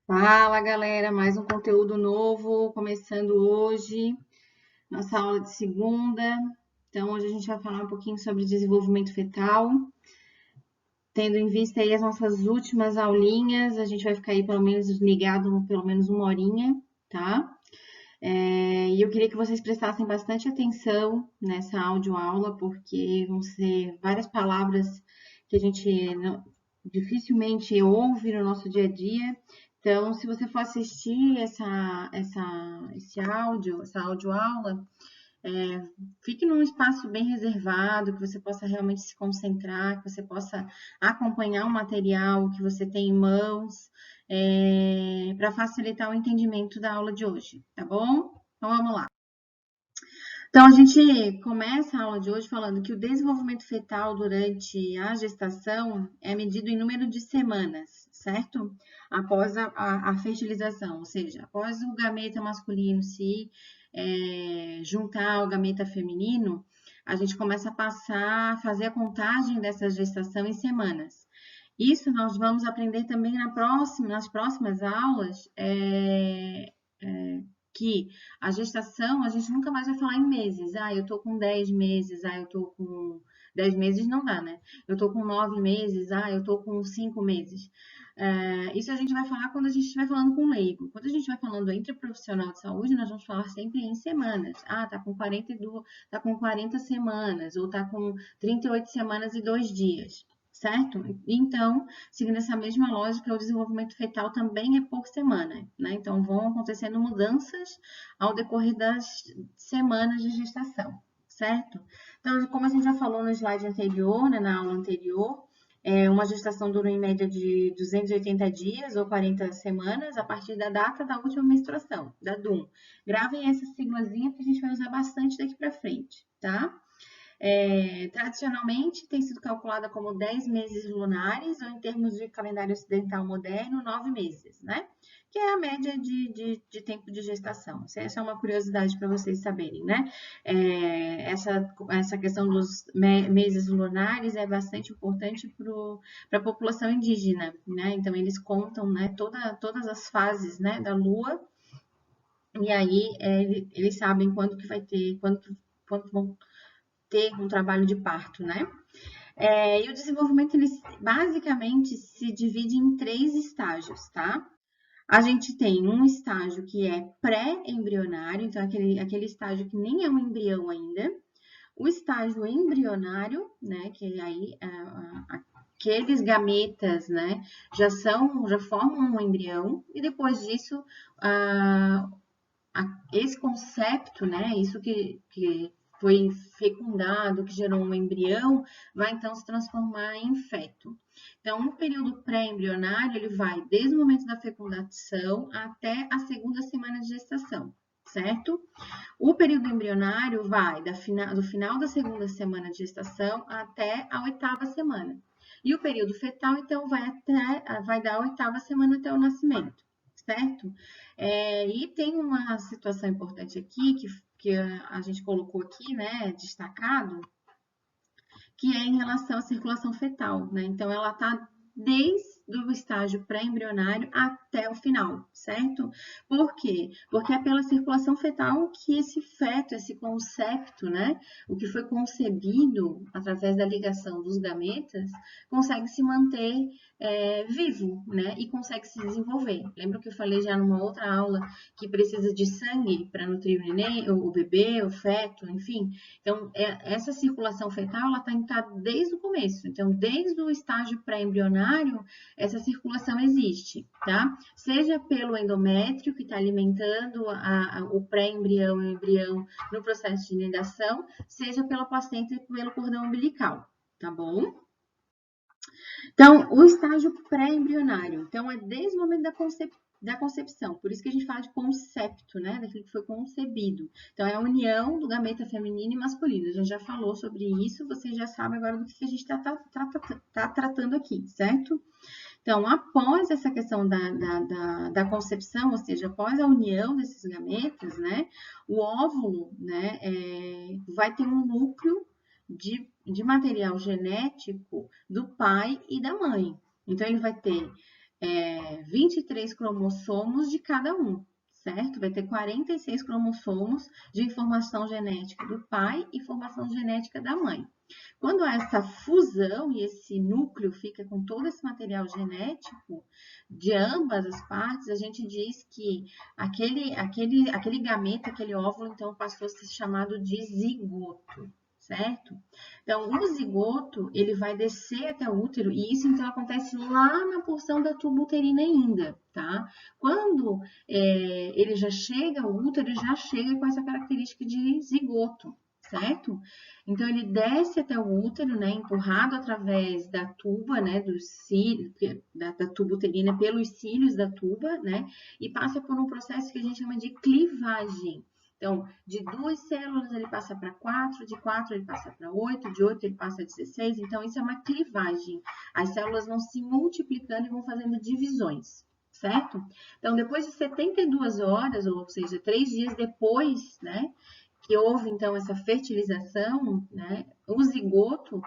Fala, galera, mais um conteúdo novo começando hoje, nossa aula de segunda. Então, hoje a gente vai falar um pouquinho sobre desenvolvimento fetal, tendo em vista aí as nossas últimas aulinhas, a gente vai ficar aí pelo menos ligado pelo menos uma horinha, tá? E eu queria que vocês prestassem bastante atenção nessa audioaula, porque vão ser várias palavras que a gente dificilmente ouve no nosso dia a dia. Então, se você for assistir esse áudio, essa audioaula, fique num espaço bem reservado, que você possa realmente se concentrar, que você possa acompanhar o material que você tem em mãos, para facilitar o entendimento da aula de hoje, tá bom? Então, vamos lá. Então, a gente começa a aula de hoje falando que o desenvolvimento fetal durante a gestação é medido em número de semanas, certo? Após a fertilização, ou seja, após o gameta masculino se juntar ao gameta feminino, a gente começa a fazer a contagem dessa gestação em semanas. Isso nós vamos aprender também nas próximas aulas, que a gestação, a gente nunca mais vai falar em meses. Ah, eu tô com 10 meses, eu tô com 10 meses não dá, né? Eu tô com 9 meses, eu tô com 5 meses. Isso a gente vai falar quando a gente estiver falando com leigo. Quando a gente vai falando entre profissional de saúde, nós vamos falar sempre em semanas. Tá com 42, tá com 40 semanas, ou tá com 38 semanas e 2 dias. Certo? Então, seguindo essa mesma lógica, o desenvolvimento fetal também é por semana, né? Então, vão acontecendo mudanças ao decorrer das semanas de gestação, certo? Então, como a gente já falou no slide anterior, né, na aula anterior, uma gestação dura em média de 280 dias ou 40 semanas a partir da data da última menstruação, da DUM. Gravem essa siglazinha que a gente vai usar bastante daqui para frente, tá? Tradicionalmente tem sido calculada como 10 meses lunares, ou em termos de calendário ocidental moderno, 9 meses, né? Que é a média de tempo de gestação. Essa é uma curiosidade para vocês saberem, né? Essa questão dos meses lunares é bastante importante para a população indígena, né? Então, eles contam, né, todas as fases, né, da lua, e aí eles sabem quando que vai ter, quando vão ter um trabalho de parto, né? E o desenvolvimento, ele basicamente se divide em 3 estágios, tá? A gente tem um estágio que é pré-embrionário, então aquele estágio que nem é um embrião ainda. O estágio embrionário, né, que aí aqueles gametas, né, já formam um embrião, e depois disso, esse concepto, né, isso que foi fecundado, que gerou um embrião, vai então se transformar em feto. Então, no período pré-embrionário, ele vai desde o momento da fecundação até a segunda semana de gestação, certo? O período embrionário vai do final da segunda semana de gestação até a 8ª semana. E o período fetal, então, vai da 8ª semana até o nascimento, certo? E tem uma situação importante aqui, que a gente colocou aqui, né, destacado, que é em relação à circulação fetal, né? Então, ela está desde o estágio pré-embrionário até o final, certo? Por quê? Porque é pela circulação fetal que esse feto, esse concepto, né, o que foi concebido através da ligação dos gametas, consegue se manter vivo, né, e consegue se desenvolver. Lembra que eu falei já numa outra aula que precisa de sangue para nutrir o neném, o bebê, o feto, enfim. Então, essa circulação fetal, ela está desde o começo. Então, desde o estágio pré-embrionário, essa circulação existe, tá? Seja pelo endométrio, que está alimentando o pré-embrião e o embrião no processo de nidação, seja pela placenta e pelo cordão umbilical, tá bom? Então, o estágio pré-embrionário, então, é desde o momento da concepção, por isso que a gente fala de concepto, né, daquilo que foi concebido. Então, é a união do gameta feminino e masculino. A gente já falou sobre isso, vocês já sabem agora do que a gente está tratando aqui, certo? Então, após essa questão da concepção, ou seja, após a união desses gametas, né, o óvulo, né, vai ter um núcleo de material genético do pai e da mãe. Então, ele vai ter 23 cromossomos de cada um, certo? Vai ter 46 cromossomos de informação genética do pai e informação genética da mãe. Quando há essa fusão e esse núcleo fica com todo esse material genético de ambas as partes, a gente diz que aquele gameta, aquele óvulo, então, passou a ser chamado de zigoto, certo? Então, o zigoto, ele vai descer até o útero, e isso, então, acontece lá na porção da tuba uterina ainda, tá? Quando ele já chega ao útero, ele já chega com essa característica de zigoto, certo? Então, ele desce até o útero, né, empurrado através da tuba, né, da tuba uterina pelos cílios da tuba, né, e passa por um processo que a gente chama de clivagem. Então, de 2 células ele passa para 4, de 4 ele passa para 8, de 8 ele passa a 16. Então, isso é uma clivagem. As células vão se multiplicando e vão fazendo divisões, certo? Então, depois de 72 horas, ou seja, 3 dias depois, né, que houve, então, essa fertilização, né, o zigoto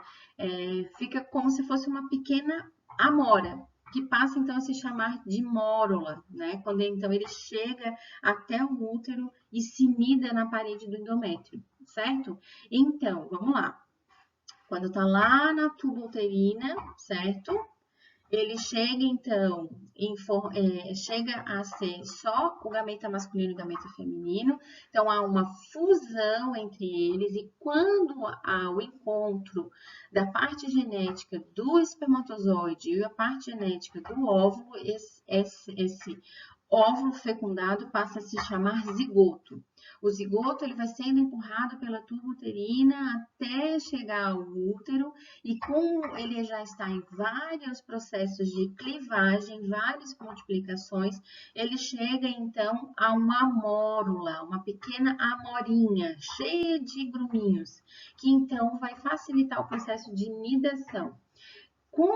fica como se fosse uma pequena amora, que passa, então, a se chamar de mórula, né, quando, então, ele chega até o útero e se mida na parede do endométrio, certo? Então, vamos lá. Quando está lá na tuba uterina, certo? Ele chega, então, chega a ser só o gameta masculino e o gameta feminino. Então, há uma fusão entre eles. E quando há o encontro da parte genética do espermatozoide e a parte genética do óvulo, esse óvulo fecundado passa a se chamar zigoto. O zigoto ele vai sendo empurrado pela tuba uterina até chegar ao útero, e como ele já está em vários processos de clivagem, várias multiplicações, ele chega então a uma amórula, uma pequena amorinha cheia de gruminhos, que então vai facilitar o processo de nidação. Com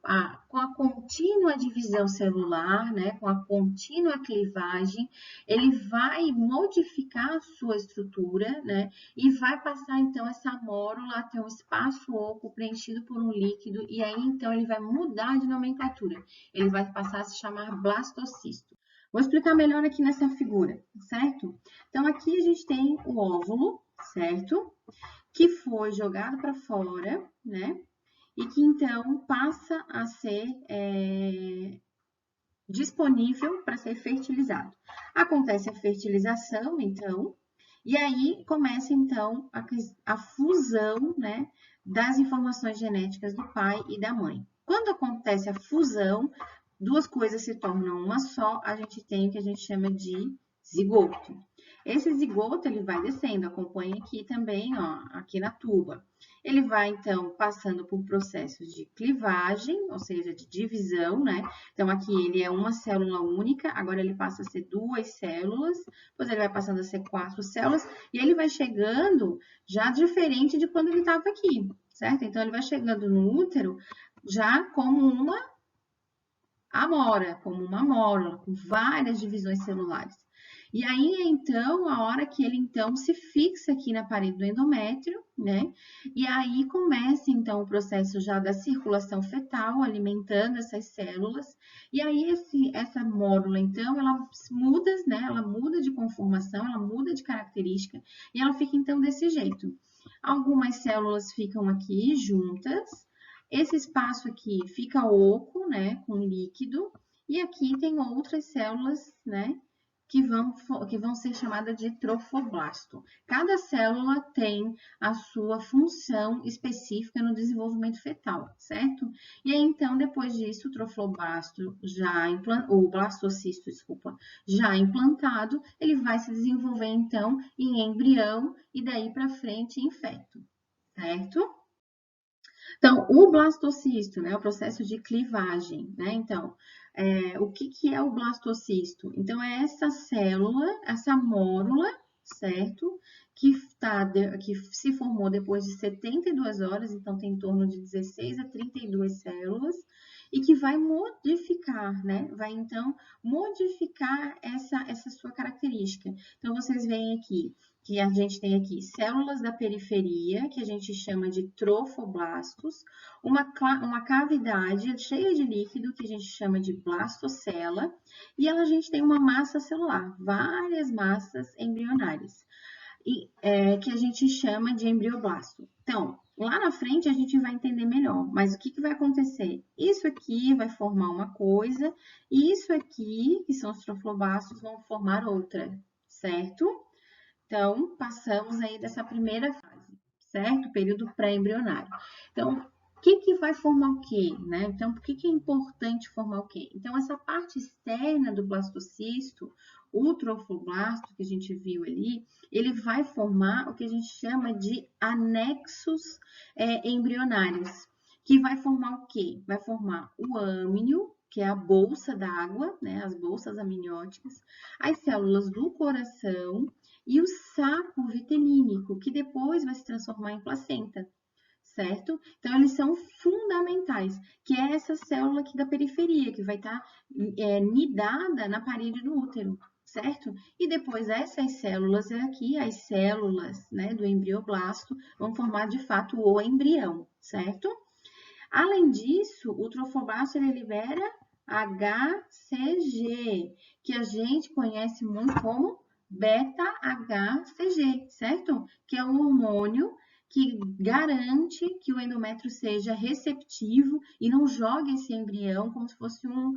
a contínua divisão celular, né, com a contínua clivagem, ele vai modificar a sua estrutura, né, e vai passar então essa amórula a ter um espaço oco preenchido por um líquido, e aí então ele vai mudar de nomenclatura, ele vai passar a se chamar blastocisto. Vou explicar melhor aqui nessa figura, certo? Então aqui a gente tem o óvulo, certo? Que foi jogado para fora, né? E que então passa a ser disponível para ser fertilizado. Acontece a fertilização, então, e aí começa então a fusão, né, das informações genéticas do pai e da mãe. Quando acontece a fusão, duas coisas se tornam uma só, a gente tem o que a gente chama de zigoto. Esse zigoto, ele vai descendo, acompanha aqui também, ó, aqui na tuba. Ele vai, então, passando por processos de clivagem, ou seja, de divisão, né? Então, aqui ele é uma célula única, agora ele passa a ser 2 células, depois ele vai passando a ser 4 células, e ele vai chegando já diferente de quando ele estava aqui, certo? Então, ele vai chegando no útero já como uma amora, como uma amórula, com várias divisões celulares. E aí, então, a hora que ele, então, se fixa aqui na parede do endométrio, né? E aí começa, então, o processo já da circulação fetal, alimentando essas células. E aí, essa mórula, então, ela muda, né? Ela muda de conformação, ela muda de característica, e ela fica, então, desse jeito. Algumas células ficam aqui juntas, esse espaço aqui fica oco, né, com líquido, e aqui tem outras células, né, que vão ser chamadas de trofoblasto. Cada célula tem a sua função específica no desenvolvimento fetal, certo? E aí, então, depois disso, o trofoblasto o blastocisto, desculpa, já implantado, ele vai se desenvolver, então, em embrião e daí para frente em feto, certo? Então, o blastocisto, né, o processo de clivagem, né? Então, o que é o blastocisto? Então, é essa célula, essa mórula, certo? Que se formou depois de 72 horas, então tem em torno de 16 a 32 células, e que vai modificar, né? Vai, então, modificar essa sua característica. Então, vocês veem aqui que a gente tem aqui células da periferia, que a gente chama de trofoblastos, uma cavidade cheia de líquido, que a gente chama de blastocela, e a gente tem uma massa celular, várias massas embrionárias, que a gente chama de embrioblasto. Então, lá na frente a gente vai entender melhor, mas o que vai acontecer? Isso aqui vai formar uma coisa, e isso aqui, que são os trofoblastos, vão formar outra, certo? Então, passamos aí dessa primeira fase, certo? Período pré-embrionário. Então, o que vai formar o quê, né? Então, por que é importante formar o quê? Então, essa parte externa do blastocisto, o trofoblasto que a gente viu ali, ele vai formar o que a gente chama de anexos embrionários, que vai formar o quê? Vai formar o âmnio, que é a bolsa d'água, né? As bolsas amnióticas, as células do coração, e o saco vitelínico, que depois vai se transformar em placenta, certo? Então, eles são fundamentais, que é essa célula aqui da periferia, que vai estar nidada na parede do útero, certo? E depois essas células aqui, as células, né, do embrioblasto, vão formar de fato o embrião, certo? Além disso, o trofoblasto ele libera HCG, que a gente conhece muito como beta-HCG, certo? Que é o hormônio que garante que o endométrio seja receptivo e não jogue esse embrião como se fosse um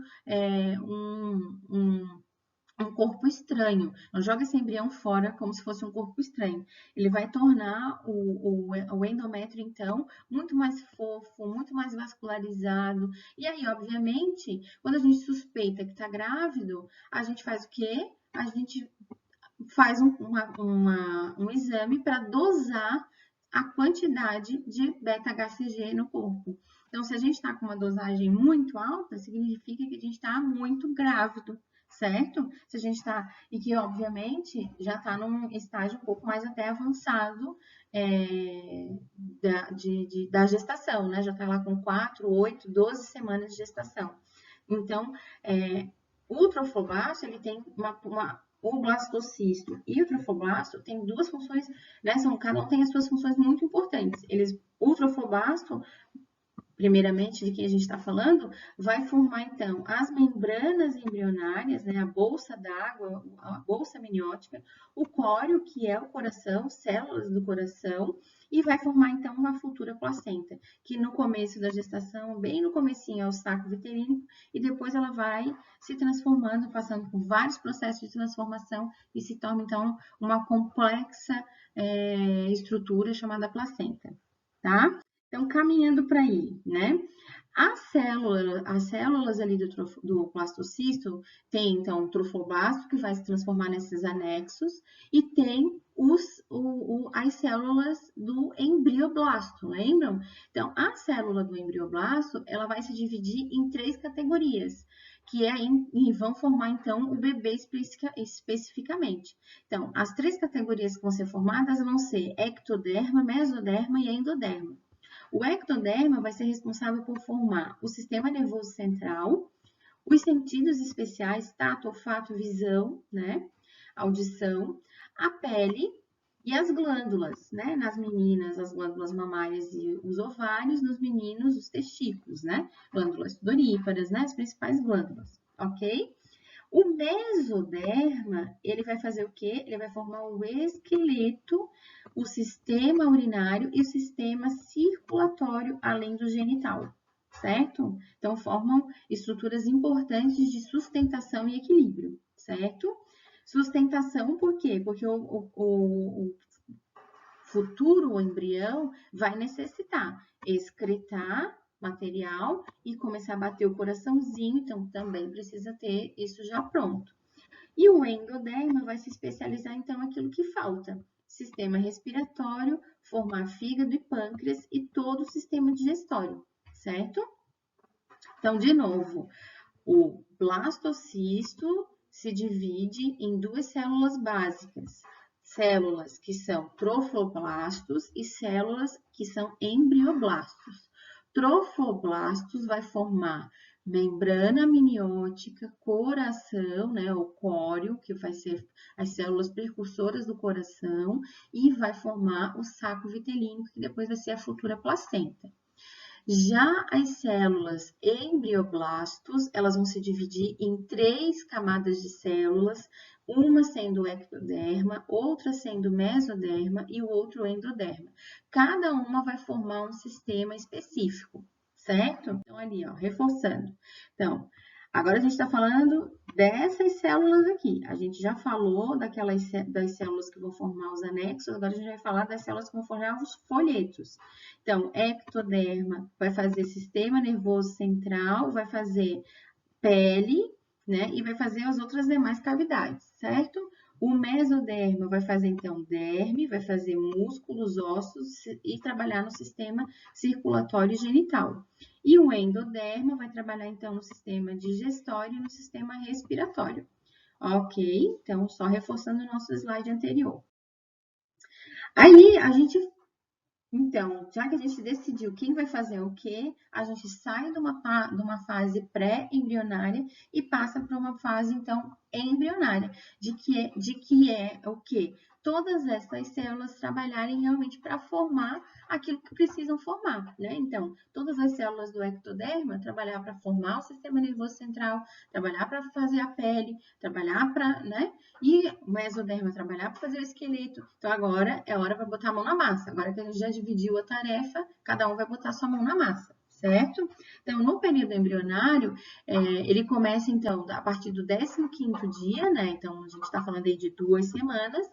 corpo estranho. Não joga esse embrião fora como se fosse um corpo estranho. Ele vai tornar o endométrio, então, muito mais fofo, muito mais vascularizado. E aí, obviamente, quando a gente suspeita que está grávido, a gente faz o quê? A gente faz um exame para dosar a quantidade de beta-HCG no corpo. Então, se a gente está com uma dosagem muito alta, significa que a gente está muito grávido, certo? Se a gente está, e que obviamente já está num estágio um pouco mais até avançado da gestação, né? Já está lá com 4, 8, 12 semanas de gestação. Então, o trofoblasto, ele tem o blastocisto e o trofoblasto tem duas funções, né? Cada um tem as suas funções muito importantes. O trofoblasto, primeiramente, de quem a gente está falando, vai formar, então, as membranas embrionárias, né? A bolsa d'água, a bolsa amniótica, o córeo, que é o coração, células do coração, e vai formar, então, uma futura placenta, que no começo da gestação, bem no comecinho, é o saco vitelínico, e depois ela vai se transformando, passando por vários processos de transformação, e se torna, então, uma complexa estrutura chamada placenta, tá? Então, caminhando para aí, né? As células ali do blastocisto tem, então, o trofoblasto, que vai se transformar nesses anexos, e tem as células do embrioblasto, lembram? Então, a célula do embrioblasto, ela vai se dividir em 3 categorias, e vão formar, então, o bebê especificamente. Então, as 3 categorias que vão ser formadas vão ser ectoderma, mesoderma e endoderma. O ectoderma vai ser responsável por formar o sistema nervoso central, os sentidos especiais, tato, olfato, visão, né? Audição, a pele e as glândulas, né? Nas meninas, as glândulas mamárias e os ovários, nos meninos, os testículos, né? Glândulas sudoríparas, né? As principais glândulas, ok? O mesoderma, ele vai fazer o quê? Ele vai formar o esqueleto, o sistema urinário e o sistema circulatório, além do genital, certo? Então, formam estruturas importantes de sustentação e equilíbrio, certo? Sustentação por quê? Porque o futuro embrião vai necessitar excretar material e começar a bater o coraçãozinho, então também precisa ter isso já pronto. E o endoderma vai se especializar, então, naquilo que falta. Sistema respiratório, formar fígado e pâncreas e todo o sistema digestório, certo? Então, de novo, o blastocisto se divide em 2 células básicas. Células que são trofoblastos e células que são embrioblastos. Trofoblastos vai formar membrana amniótica, coração, né, o córeo, que vai ser as células precursoras do coração, e vai formar o saco vitelínico, que depois vai ser a futura placenta. Já as células embrioblastos, elas vão se dividir em 3 camadas de células, uma sendo o ectoderma, outra sendo o mesoderma e o outro endoderma. Cada uma vai formar um sistema específico, certo? Então, ali, ó, reforçando. Então, agora a gente está falando dessas células aqui. A gente já falou das células que vão formar os anexos, agora a gente vai falar das células que vão formar os folhetos. Então, ectoderma vai fazer sistema nervoso central, vai fazer pele, né? E vai fazer as outras demais cavidades, certo? O mesoderma vai fazer, então, derme, vai fazer músculos, ossos e trabalhar no sistema circulatório genital. E o endoderma vai trabalhar, então, no sistema digestório e no sistema respiratório. Ok? Então, só reforçando o nosso slide anterior. Aí, então, já que a gente decidiu quem vai fazer o quê, a gente sai de uma fase pré-embrionária e passa para uma fase, então, embrionária, de que é o quê? Todas essas células trabalharem realmente para formar aquilo que precisam formar, né? Então, todas as células do ectoderma trabalhar para formar o sistema nervoso central, trabalhar para fazer a pele, trabalhar para, né? E o mesoderma trabalhar para fazer o esqueleto. Então, agora é hora para botar a mão na massa. Agora que a gente já dividiu a tarefa, cada um vai botar sua mão na massa, certo? Então, no período embrionário, ele começa, então, a partir do 15º dia, né? Então, a gente está falando aí de 2 semanas,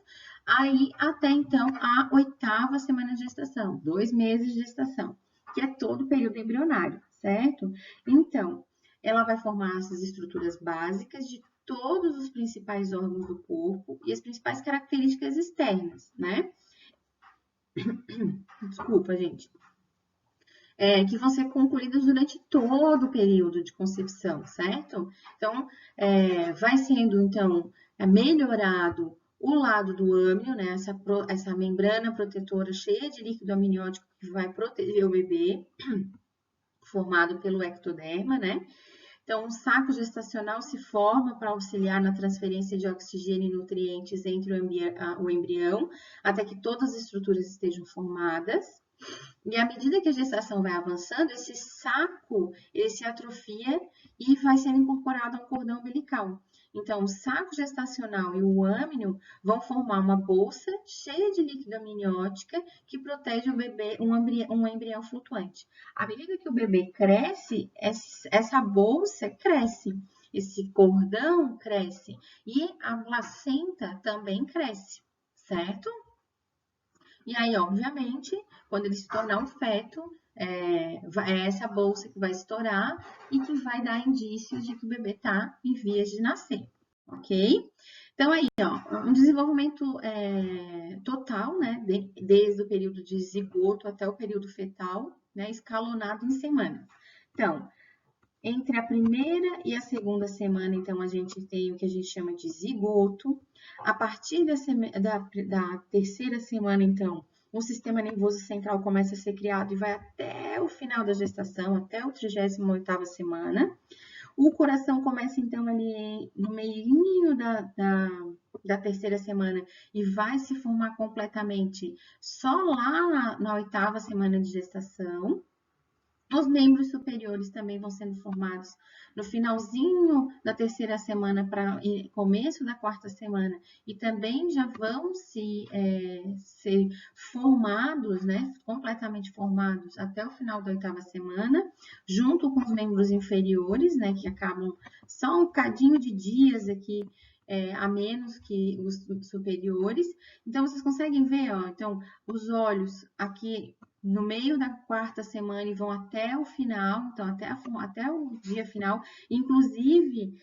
aí até, então, a 8ª semana de gestação, 2 meses de gestação, que é todo o período embrionário, certo? Então, ela vai formar essas estruturas básicas de todos os principais órgãos do corpo e as principais características externas, né? Desculpa, gente. Que vão ser concluídas durante todo o período de concepção, certo? Então, vai sendo, então, melhorado o lado do âmnio, né? Essa membrana protetora cheia de líquido amniótico que vai proteger o bebê, formado pelo ectoderma, né? Então, o saco gestacional se forma para auxiliar na transferência de oxigênio e nutrientes entre o embrião, até que todas as estruturas estejam formadas. E à medida que a gestação vai avançando, esse saco ele se atrofia e vai sendo incorporado ao cordão umbilical. Então, o saco gestacional e o âmnio vão formar uma bolsa cheia de líquido amniótica que protege o bebê, um embrião flutuante. À medida que o bebê cresce, essa bolsa cresce, esse cordão cresce e a placenta também cresce, certo? E aí, obviamente, quando ele se tornar um feto, é essa bolsa que vai estourar e que vai dar indícios de que o bebê está em vias de nascer, ok? Então, aí, ó, um desenvolvimento total, né, desde o período de zigoto até o período fetal, né, escalonado em semanas. Então, entre a primeira e a segunda semana, então, a gente tem o que a gente chama de zigoto. A partir da terceira semana, então, o sistema nervoso central começa a ser criado e vai até o final da gestação, até o 38ª semana. O coração começa, então, ali no meio da terceira semana e vai se formar completamente só lá na 8ª semana de gestação. Os membros superiores também vão sendo formados no finalzinho da terceira semana para começo da 4ª semana e também já vão ser formados, né, completamente formados até o final da 8ª semana, junto com os membros inferiores, né, que acabam só um bocadinho de dias aqui a menos que os superiores. Então, vocês conseguem ver, ó, então, os olhos aqui no meio da 4ª semana e vão até o final, então até o dia final. Inclusive,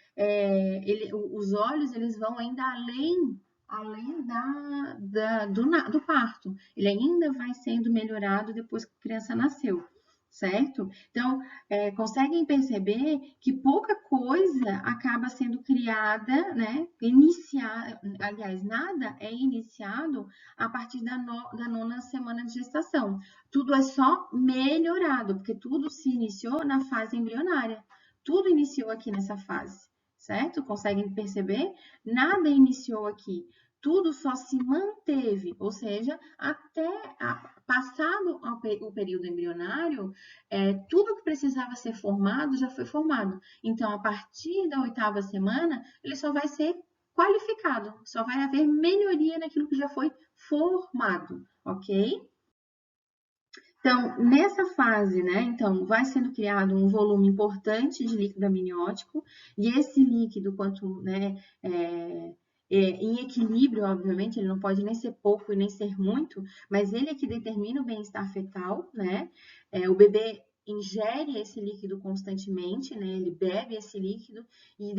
os olhos eles vão ainda além do parto. Ele ainda vai sendo melhorado depois que a criança nasceu, certo? Então, conseguem perceber que pouca coisa acaba sendo criada, né? Aliás, nada é iniciado a partir da 9ª semana de gestação. Tudo é só melhorado, porque tudo se iniciou na fase embrionária. tudo iniciou aqui nessa fase, certo? Conseguem perceber? Nada iniciou aqui. Tudo só se manteve, ou seja, até passado o período embrionário, tudo que precisava ser formado já foi formado. Então, a partir da 8ª semana, ele só vai ser qualificado, só vai haver melhoria naquilo que já foi formado, ok? Então, nessa fase, né, então, vai sendo criado um volume importante de líquido amniótico, e esse líquido, quanto, né, em equilíbrio, obviamente, ele não pode nem ser pouco e nem ser muito, mas ele é que determina o bem-estar fetal, né? O bebê ingere esse líquido constantemente, né? Ele bebe esse líquido e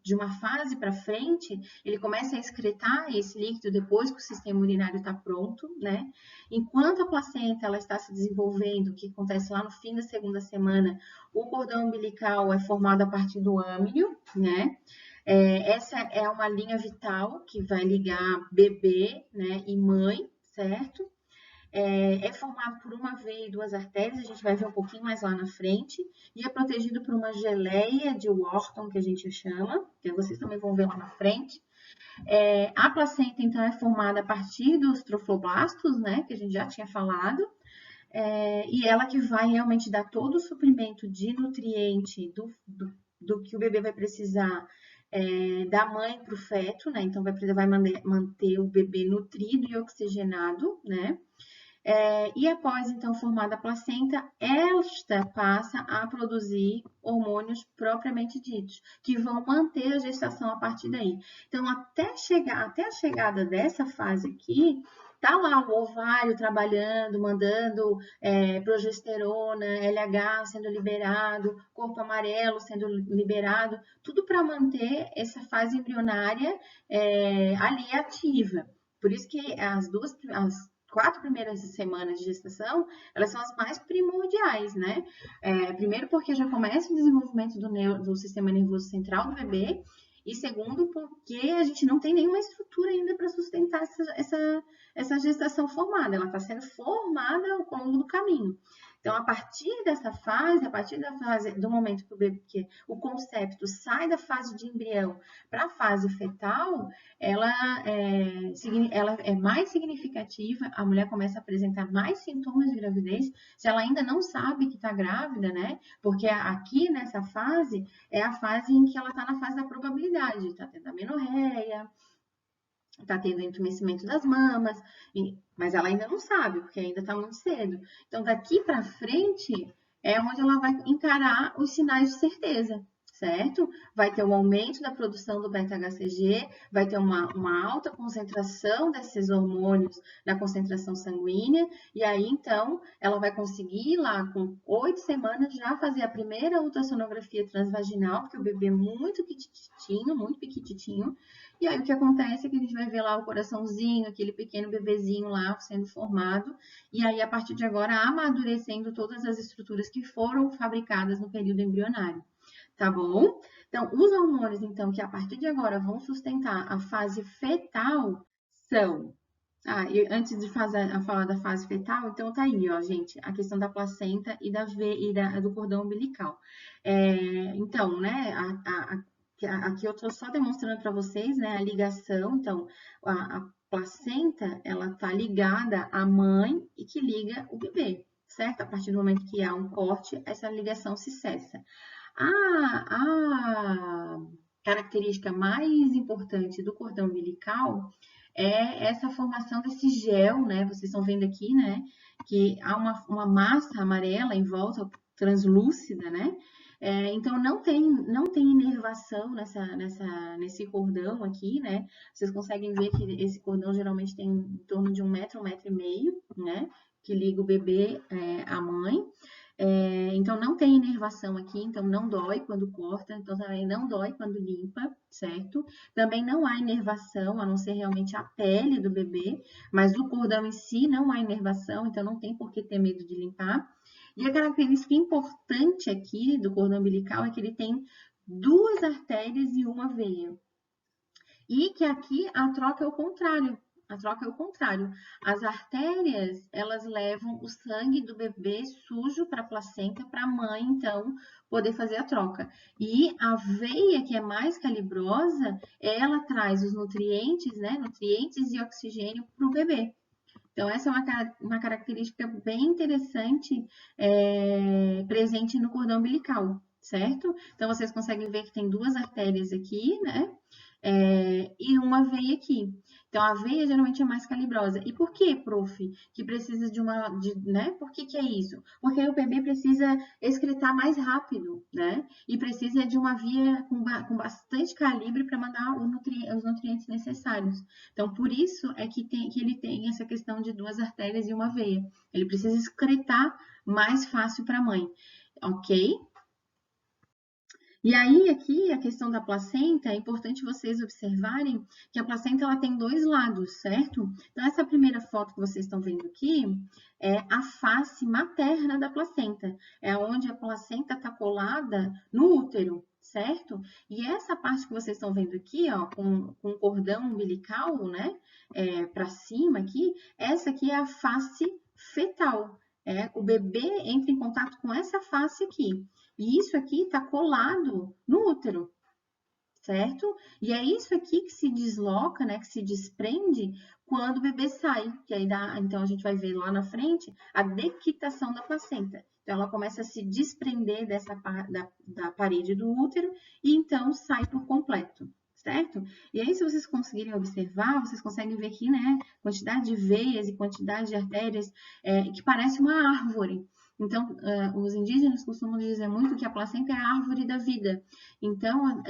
de uma fase para frente, ele começa a excretar esse líquido depois que o sistema urinário está pronto, né? Enquanto a placenta ela está se desenvolvendo, o que acontece lá no fim da 2ª semana, o cordão umbilical é formado a partir do âmnio, né? Essa é uma linha vital que vai ligar bebê, né, e mãe, certo? É formado por uma veia e 2 artérias, a gente vai ver um pouquinho mais lá na frente, e é protegido por uma geleia de Wharton, que a gente chama, que vocês também vão ver lá na frente. A placenta, então, é formada a partir dos trofoblastos, né, que a gente já tinha falado, e ela que vai realmente dar todo o suprimento de nutriente do que o bebê vai precisar da mãe para o feto, né? Então, vai manter o bebê nutrido e oxigenado, né? E após, então, formada a placenta, esta passa a produzir hormônios propriamente ditos, que vão manter a gestação a partir daí. Então, até a chegada dessa fase aqui, tá lá o ovário trabalhando, mandando progesterona, LH sendo liberado, corpo amarelo sendo liberado, tudo para manter essa fase embrionária ali ativa. Por isso que as 4 primeiras semanas de gestação, elas são as mais primordiais, né? Primeiro porque já começa o desenvolvimento do sistema nervoso central do bebê, e segundo porque a gente não tem nenhuma estrutura ainda para sustentar essa gestação formada, ela está sendo formada ao longo do caminho. Então, a partir do momento que o concepto sai da fase de embrião para a fase fetal, ela é mais significativa, a mulher começa a apresentar mais sintomas de gravidez, se ela ainda não sabe que está grávida, né? Porque aqui nessa fase, é a fase em que ela está na fase da probabilidade, está tendo amenorreia, está tendo entumecimento das mamas, mas ela ainda não sabe, porque ainda está muito cedo. Então, daqui para frente, é onde ela vai encarar os sinais de certeza, certo? Vai ter um aumento da produção do beta-HCG, vai ter uma alta concentração desses hormônios na concentração sanguínea, e aí, então, ela vai conseguir lá, com 8 semanas, já fazer a primeira ultrassonografia transvaginal, porque o bebê é muito pequititinho, e aí o que acontece é que a gente vai ver lá o coraçãozinho, aquele pequeno bebezinho lá sendo formado, e aí, a partir de agora, amadurecendo todas as estruturas que foram fabricadas no período embrionário. Tá bom? Então, os hormônios, então, que a partir de agora vão sustentar a fase fetal são... e antes de falar da fase fetal, então tá aí, ó, gente, a questão da placenta e do cordão umbilical. Então, né, aqui eu tô só demonstrando para vocês, né, a ligação. Então, a placenta, ela tá ligada à mãe e que liga o bebê, certo? A partir do momento que há um corte, essa ligação se cessa. A característica mais importante do cordão umbilical é essa formação desse gel, né? Vocês estão vendo aqui, né? Que há uma massa amarela em volta, translúcida, né? Então, não tem inervação nesse cordão aqui, né? Vocês conseguem ver que esse cordão geralmente tem em torno de 1 metro, 1,5 metro, né? Que liga o bebê à mãe. Então, não tem inervação aqui, então não dói quando corta, então também não dói quando limpa, certo? Também não há inervação, a não ser realmente a pele do bebê, mas o cordão em si não há inervação, então não tem por que ter medo de limpar. E a característica importante aqui do cordão umbilical é que ele tem 2 artérias e 1 veia. E que aqui a troca é o contrário. A troca é o contrário. As artérias, elas levam o sangue do bebê sujo para a placenta, para a mãe, então, poder fazer a troca. E a veia, que é mais calibrosa, ela traz os nutrientes, né? Nutrientes e oxigênio para o bebê. Então, essa é uma característica bem interessante presente no cordão umbilical, certo? Então, vocês conseguem ver que tem duas artérias aqui, né? E uma veia aqui. Então, a veia geralmente é mais calibrosa. E por que, prof, que precisa né? Por que é isso? Porque o bebê precisa excretar mais rápido, né? E precisa de uma via com bastante calibre para mandar os nutrientes necessários. Então, por isso é que ele tem essa questão de duas artérias e uma veia. Ele precisa excretar mais fácil para a mãe, ok? E aí, aqui, a questão da placenta, é importante vocês observarem que a placenta ela tem dois lados, certo? Então, essa primeira foto que vocês estão vendo aqui é a face materna da placenta. É onde a placenta está colada no útero, certo? E essa parte que vocês estão vendo aqui, ó, com o cordão umbilical, né, para cima aqui, essa aqui é a face fetal. O bebê entra em contato com essa face aqui. E isso aqui está colado no útero, certo? E é isso aqui que se desloca, né? Que se desprende quando o bebê sai. Que aí então a gente vai ver lá na frente a dequitação da placenta. Então ela começa a se desprender da parede do útero e então sai por completo. Certo? E aí, se vocês conseguirem observar, vocês conseguem ver aqui, né? Quantidade de veias e quantidade de artérias que parece uma árvore. Então, os indígenas costumam dizer muito que a placenta é a árvore da vida. Então,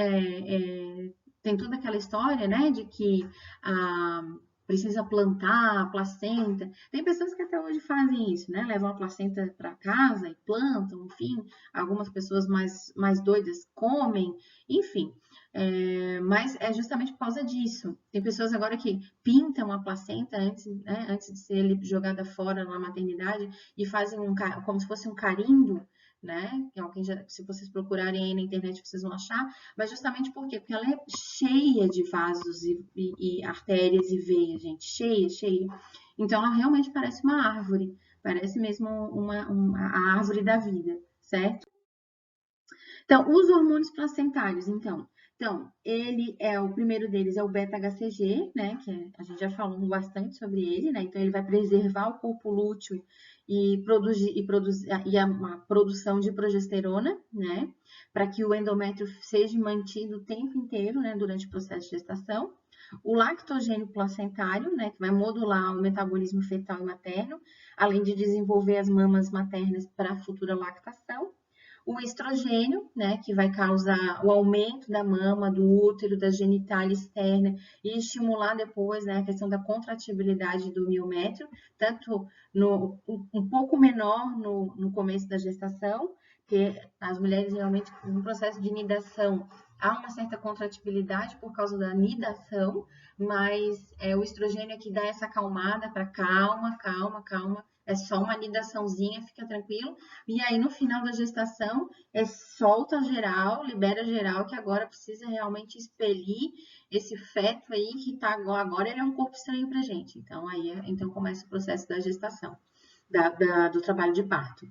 tem toda aquela história, né, de que precisa plantar a placenta. Tem pessoas que até hoje fazem isso, né, levam a placenta para casa e plantam, enfim. Algumas pessoas mais doidas comem, enfim. Mas é justamente por causa disso. Tem pessoas agora que pintam a placenta antes de ser jogada fora na maternidade e fazem como se fosse um carimbo, né? Se vocês procurarem aí na internet, vocês vão achar. Mas justamente por quê? Porque ela é cheia de vasos e artérias e veias, gente. Cheia, cheia. Então, ela realmente parece uma árvore. Parece mesmo a árvore da vida, certo? Então, os hormônios placentários, então, o primeiro deles é o beta-HCG, né, a gente já falou bastante sobre ele, né, então ele vai preservar o corpo lúteo e a produção de progesterona, né, para que o endométrio seja mantido o tempo inteiro, né, durante o processo de gestação. O lactogênio placentário, né, que vai modular o metabolismo fetal e materno, além de desenvolver as mamas maternas para a futura lactação. O estrogênio, né, que vai causar o aumento da mama, do útero, da genitália externa e estimular depois, né, a questão da contratibilidade do miométrio, tanto um pouco menor no começo da gestação, que as mulheres realmente, no processo de nidação, há uma certa contratibilidade por causa da nidação, mas o estrogênio aqui dá essa acalmada para calma, é só uma nidaçãozinha, fica tranquilo. E aí, no final da gestação, solta geral, libera geral, que agora precisa realmente expelir esse feto aí, que tá agora ele é um corpo estranho pra gente. Então, então começa o processo da gestação, do trabalho de parto.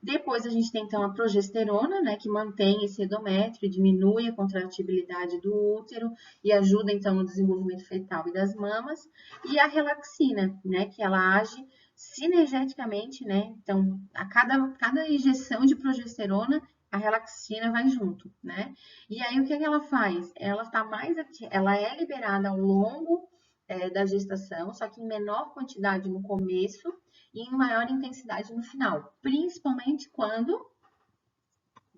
Depois a gente tem então a progesterona, né, que mantém esse endométrio, diminui a contratibilidade do útero e ajuda então no desenvolvimento fetal e das mamas. E a relaxina, né, que ela age sinergeticamente, né? Então, a cada injeção de progesterona, a relaxina vai junto, né? E aí o que ela faz? Ela é liberada ao longo da gestação, só que em menor quantidade no começo e em maior intensidade no final, principalmente quando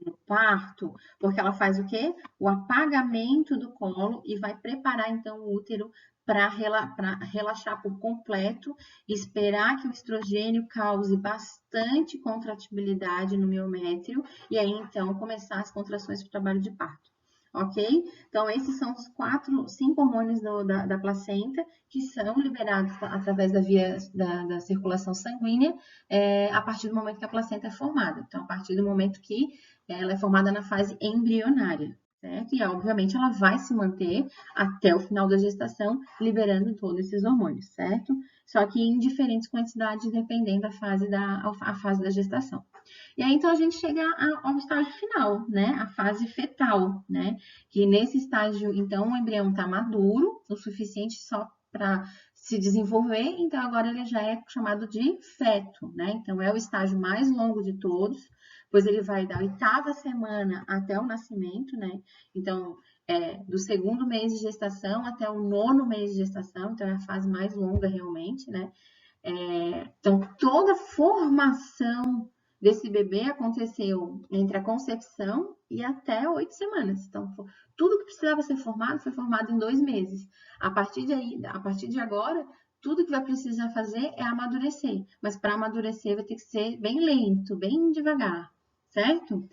no parto, porque ela faz o quê? O apagamento do colo e vai preparar então o útero para relaxar por completo, esperar que o estrogênio cause bastante contratibilidade no miométrio e aí então começar as contrações para o trabalho de parto. Ok? Então, esses são os 5 hormônios da placenta que são liberados através da via da circulação sanguínea a partir do momento que a placenta é formada. Então, a partir do momento que ela é formada na fase embrionária. certo? E, obviamente, ela vai se manter até o final da gestação, liberando todos esses hormônios, certo? Só que em diferentes quantidades, dependendo a fase da gestação. E aí, então, a gente chega ao estágio final, né? A fase fetal, né? Que nesse estágio, então, o embrião está maduro, o suficiente só para se desenvolver, então agora ele já é chamado de feto, né? Então, é o estágio mais longo de todos, pois ele vai da 8ª semana até o nascimento, né? Então, do 2º mês de gestação até o 9º mês de gestação, então é a fase mais longa realmente, né? Então, toda a formação desse bebê aconteceu entre a concepção e até 8 semanas. Então, tudo que precisava ser formado foi formado em 2 meses. A partir de agora, tudo que vai precisar fazer é amadurecer. Mas para amadurecer vai ter que ser bem lento, bem devagar, certo?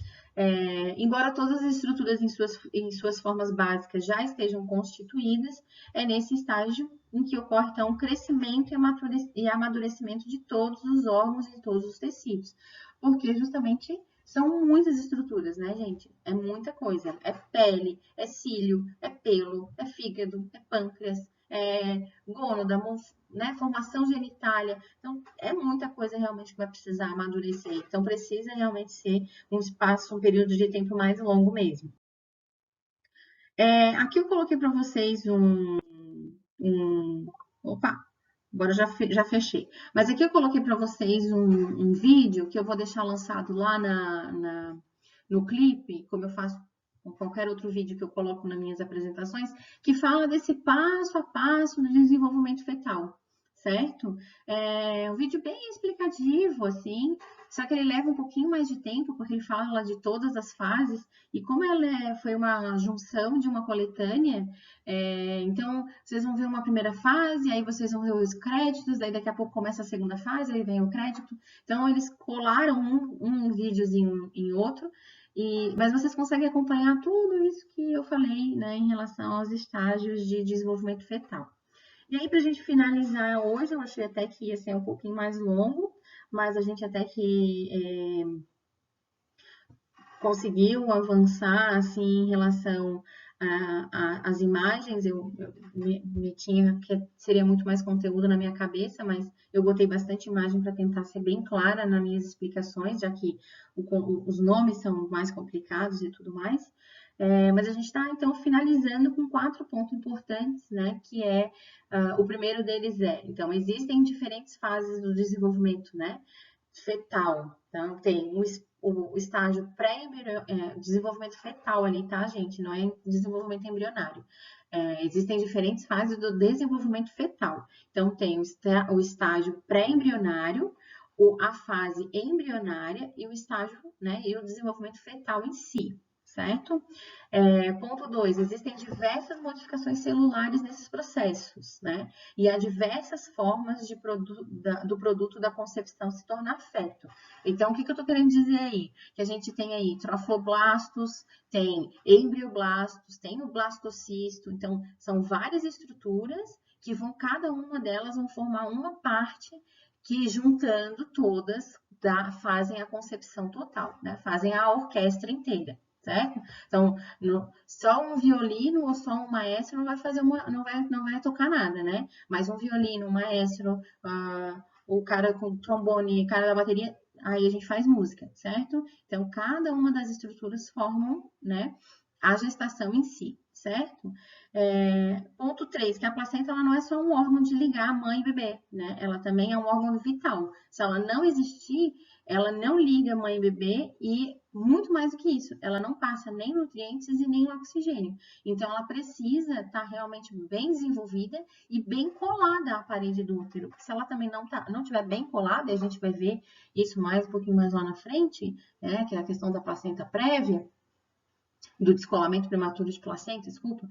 Embora todas as estruturas em suas formas básicas já estejam constituídas, é nesse estágio em que ocorre, então, o crescimento e amadurecimento de todos os órgãos e todos os tecidos. Porque, justamente, são muitas estruturas, né, gente? É muita coisa. É pele, é cílio, é pelo, é fígado, é pâncreas, é gônada, né, formação genitália. Então, é muita coisa realmente que vai precisar amadurecer. Então, precisa realmente ser um espaço, um período de tempo mais longo mesmo. Aqui eu coloquei para vocês opa, agora já fechei. Mas aqui eu coloquei para vocês um vídeo que eu vou deixar lançado lá no clipe, como eu faço com qualquer outro vídeo que eu coloco nas minhas apresentações, que fala desse passo a passo do desenvolvimento fetal, certo? É um vídeo bem explicativo, assim, só que ele leva um pouquinho mais de tempo, porque ele fala de todas as fases, e como ela foi uma junção de uma coletânea, então vocês vão ver uma primeira fase, aí vocês vão ver os créditos, aí daqui a pouco começa a segunda fase, aí vem o crédito. Então eles colaram um videozinho em outro, mas vocês conseguem acompanhar tudo isso que eu falei, né, em relação aos estágios de desenvolvimento fetal. E aí, para a gente finalizar hoje, eu achei até que ia ser um pouquinho mais longo, mas a gente até que conseguiu avançar assim em relação às imagens. Eu me tinha que seria muito mais conteúdo na minha cabeça, mas eu botei bastante imagem para tentar ser bem clara nas minhas explicações, já que os nomes são mais complicados e tudo mais. Mas a gente está, então, finalizando com 4 pontos importantes, né? Que o primeiro deles então, existem diferentes fases do desenvolvimento, né? Fetal. Então, tem o estágio desenvolvimento fetal ali, tá, gente? Não é desenvolvimento embrionário. Existem diferentes fases do desenvolvimento fetal. Então, tem o estágio pré-embrionário, a fase embrionária e o estágio, né, e o desenvolvimento fetal em si, certo? Ponto 2, existem diversas modificações celulares nesses processos, né? E há diversas formas do produto da concepção se tornar feto. Então, o que eu estou querendo dizer aí? Que a gente tem aí trofoblastos, tem embrioblastos, tem o blastocisto, então são várias estruturas que cada uma delas vão formar uma parte que, juntando todas, fazem a concepção total, né? Fazem a orquestra inteira. Certo? Então, só um violino ou só um maestro não vai fazer não vai tocar nada, né? Mas um violino, um maestro, o cara com trombone, o cara da bateria, aí a gente faz música, certo? Então, cada uma das estruturas formam, né, a gestação em si, certo? Ponto 3, que a placenta ela não é só um órgão de ligar a mãe e bebê, né? Ela também é um órgão vital. Se ela não existir, ela não liga mãe e bebê e, muito mais do que isso, ela não passa nem nutrientes e nem oxigênio. Então, ela precisa estar realmente bem desenvolvida e bem colada à parede do útero. Se ela também não estiver bem colada, e a gente vai ver isso um pouquinho mais lá na frente, né, que é a questão da placenta prévia, do descolamento prematuro de placenta, desculpa,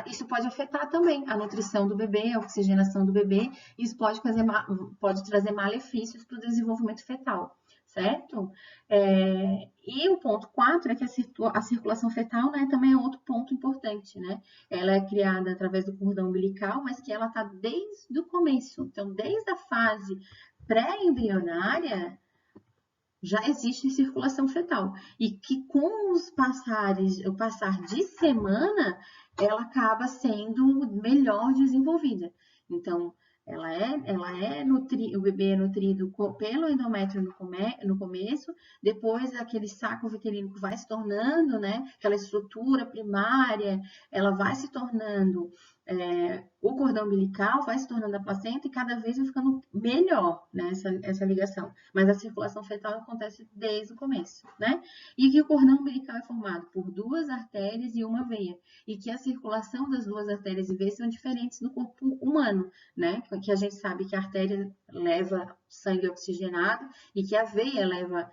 isso pode afetar também a nutrição do bebê, a oxigenação do bebê, e isso pode trazer malefícios para o desenvolvimento fetal, certo? E o ponto 4 é que a circulação fetal, né, também é outro ponto importante, né? Ela é criada através do cordão umbilical, mas que ela está desde o começo, então desde a fase pré-embrionária, já existe circulação fetal. E que com o passar de semana, ela acaba sendo melhor desenvolvida. Então, o bebê é nutrido pelo endométrio no começo, depois aquele saco uterino vai se tornando, né, aquela estrutura primária, ela vai se tornando, o cordão umbilical vai se tornando a placenta e cada vez vai ficando melhor, né, essa ligação. Mas a circulação fetal acontece desde o começo, né? E que o cordão umbilical é formado por 2 artérias e uma veia, e que a circulação das 2 artérias e veias são diferentes no corpo humano, né? Que a gente sabe que a artéria leva sangue oxigenado e que a veia leva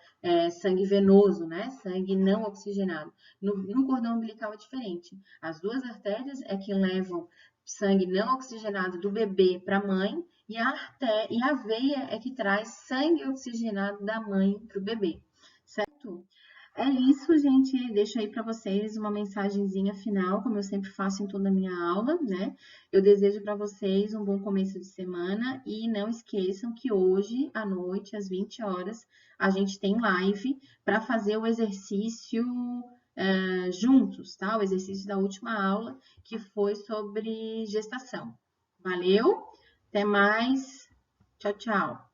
sangue venoso, né? Sangue não oxigenado. No cordão umbilical é diferente. As 2 artérias é que levam sangue não oxigenado do bebê para a mãe e a veia é que traz sangue oxigenado da mãe para o bebê, certo? É isso, gente. Deixo aí para vocês uma mensagenzinha final, como eu sempre faço em toda a minha aula, né? Eu desejo para vocês um bom começo de semana e não esqueçam que hoje à noite, às 20 horas, a gente tem live para fazer o exercício juntos, tá? O exercício da última aula, que foi sobre gestação. Valeu? Até mais. Tchau, tchau.